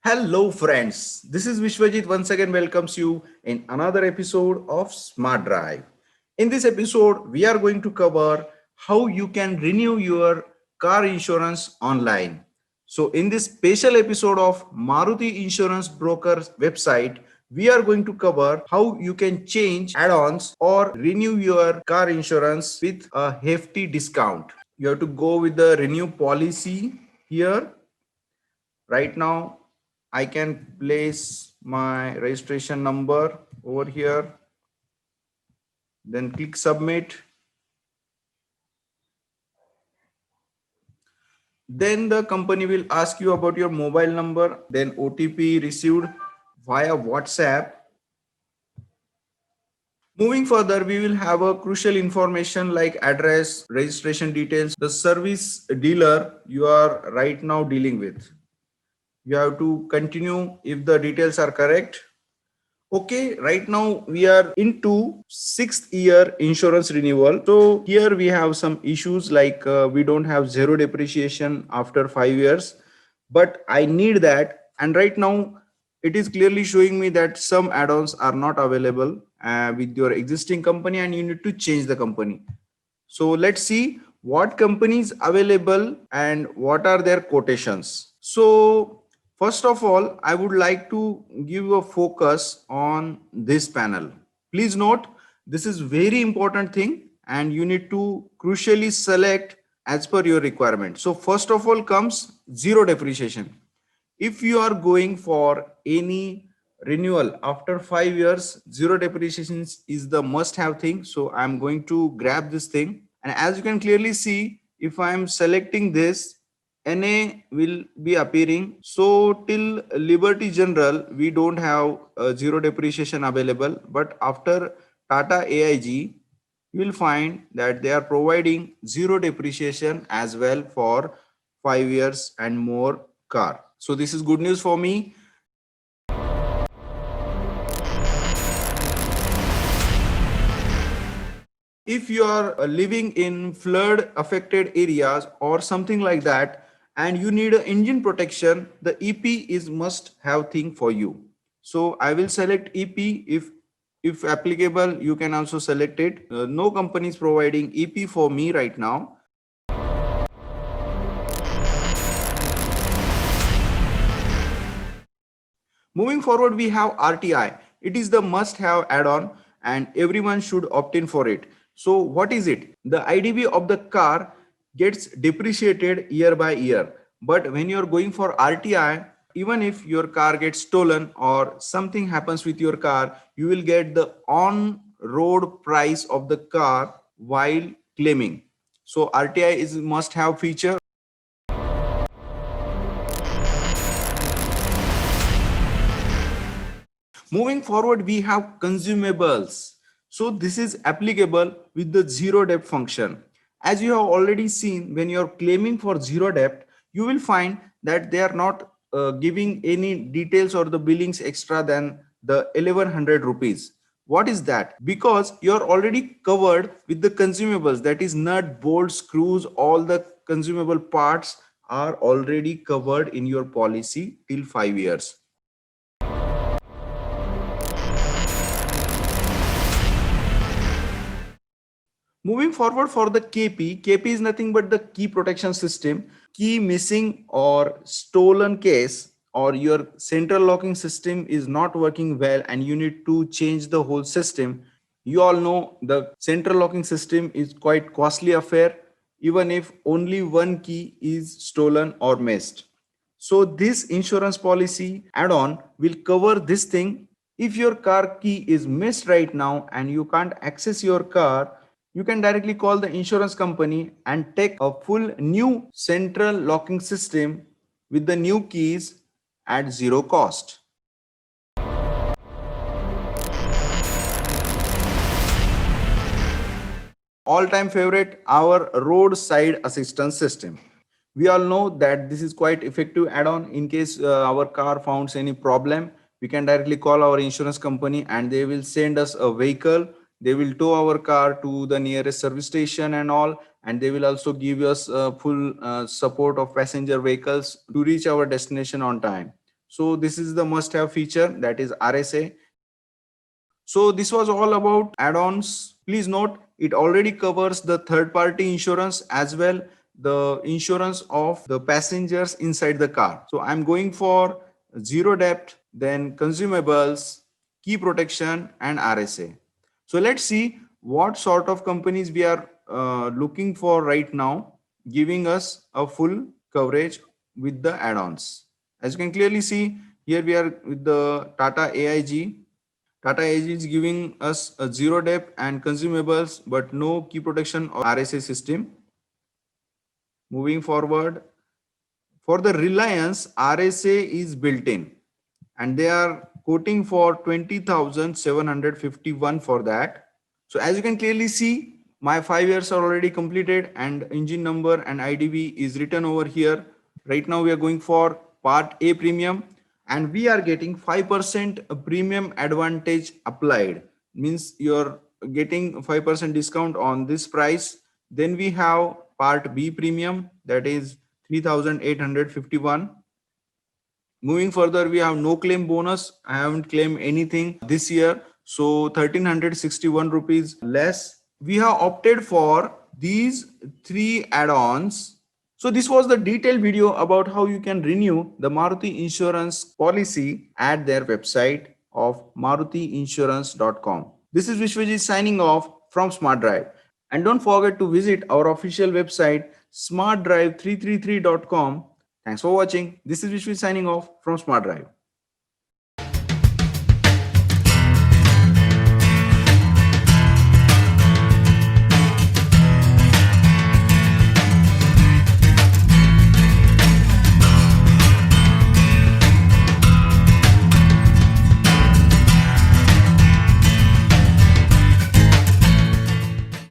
Hello, friends. This is Vishwajit once again welcomes you in another episode of Smart Drive. In this episode, we are going to cover how you can renew your car insurance online. So, in this special episode of Maruti Insurance Brokers website, we are going to cover how you can change add-ons or renew your car insurance with a hefty discount. You have to go with the renew policy here. Right now I can place my registration number over here, then click submit. Then the company will ask you about your mobile number, then OTP received via WhatsApp. Moving further, we will have a crucial information like address, registration details, the service dealer you are right now dealing with. You have to continue if the details are correct. Okay, right now we are into sixth year insurance renewal. So here we have some issues like we don't have zero depreciation after 5 years, but I need that. And right now it is clearly showing me that some add-ons are not available with your existing company and you need to change the company. So let's see what companies available and what are their quotations. So first of all, I would like to give a focus on this panel. Please note, this is very important thing and you need to crucially select as per your requirement. So first of all comes zero depreciation. If you are going for any renewal after 5 years, zero depreciation is the must have thing. So I'm going to grab this thing. And as you can clearly see, if I'm selecting this, NA will be appearing. So till Liberty General, we don't have zero depreciation available. But after Tata AIG, you will find that they are providing zero depreciation as well for 5 years and more car. So this is good news for me. If you are living in flood affected areas or something like that and you need an engine protection, the EP is must have thing for you. So I will select EP. If applicable, you can also select it. No company is providing EP for me right now. Moving forward, we have RTI. It is the must-have add-on and everyone should opt in for it. So what is it? The IDV of the car gets depreciated year by year. But when you're going for RTI, even if your car gets stolen or something happens with your car, you will get the on-road price of the car while claiming. So RTI is must-have feature. Moving forward, we have consumables. So this is applicable with the zero debt function. As you have already seen, when you're claiming for zero debt, you will find that they are not giving any details or the billings extra than the 1100 rupees. What is that? Because you're already covered with the consumables, that is nut, bolt, screws, all the consumable parts are already covered in your policy till 5 years. Moving forward for the KP is nothing but the key protection system. Key missing or stolen case or your central locking system is not working well and you need to change the whole system. You all know the central locking system is quite costly affair even if only one key is stolen or missed. So this insurance policy add-on will cover this thing. If your car key is missed right now and you can't access your car, you can directly call the insurance company and take a full new central locking system with the new keys at zero cost. All-time favorite, our roadside assistance system. We all know that this is quite effective add-on. In case our car finds any problem, we can directly call our insurance company and they will send us a vehicle. They will tow our car to the nearest service station and all, and they will also give us full support of passenger vehicles to reach our destination on time. So this is the must have feature, that is RSA. So this was all about add-ons. Please note, it already covers the third party insurance as well, the insurance of the passengers inside the car. So I'm going for zero debt, then consumables, key protection and RSA. So let's see what sort of companies we are looking for right now, giving us a full coverage with the add-ons. As you can clearly see, here we are with the Tata AIG. Tata AIG is giving us a zero debt and consumables, but no key protection or RSA system. Moving forward, for the Reliance, RSA is built in and they are quoting for 20,751 for that. So as you can clearly see, my 5 years are already completed and engine number and IDV is written over here. Right now we are going for part A premium and we are getting 5% premium advantage applied. Means you're getting 5% discount on this price. Then we have part B premium, that is 3,851. Moving further, we have no claim bonus. I haven't claimed anything this year. So 1,361 rupees less. We have opted for these three add-ons. So this was the detailed video about how you can renew the Maruti insurance policy at their website of marutiinsurance.com. This is Vishwajit signing off from Smart Drive. And don't forget to visit our official website smartdrive333.com. Thanks for watching. This is Vishnu signing off from Smart Drive.